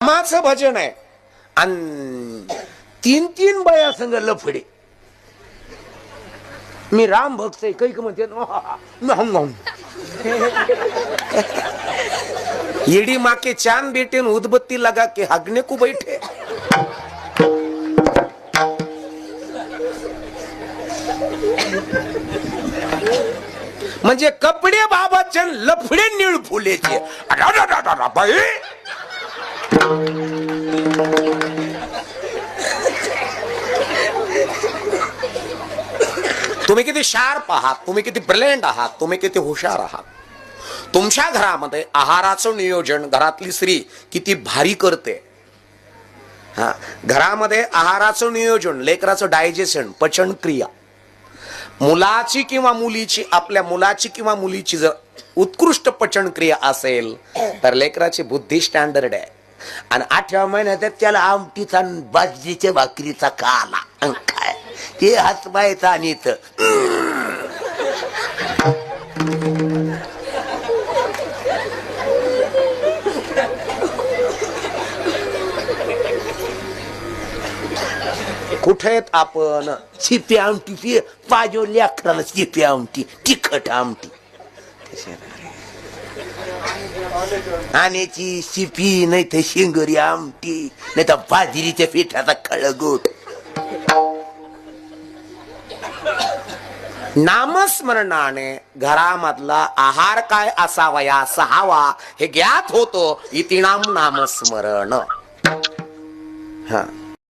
रामाचं भजन आहे आणि 3 बाया संग लफडे. मी राम भक्त आहे. काही म्हणते येडी माके चांद बेटे उदबत्ती लगा के हगने को बैठे. म्हणजे कपडे बाबाचे लफडे निळ फुलेचे. बाई तुम्ही किती शार्प आहात, तुम्ही किती ब्रिलियंट आहात, तुम्ही किती हुशार आहात. तुमच्या घरामध्ये आहाराचं नियोजन घरातली स्त्री किती भारी करते. हा, घरामध्ये आहाराचं नियोजन, लेकराचं डायजेशन, पचन क्रिया, मुलाची किंवा मुलीची, आपल्या मुलाची किंवा मुलीची जर उत्कृष्ट पचन क्रिया असेल तर लेकराची बुद्धी स्टँडर्ड आहे. आणि 8व्या महिन्यात त्याला आमटीचा बाजरीच्या भाकरीचा काला काय ते हातबायचा आणि इथं कुठे आपण चिपी आमटी पाजो लेकराला चिपी आमटी, तिखट आमटी, आण्याची शिपी नाही तर शिंगरी आमटी, नाही तर बाजरीच्या पिठाचा खळगोट. नामस्मरणाने घरामधला आहार काय असावा या 6वा हे ज्ञात होतो. इति नाम नामस्मरण. हा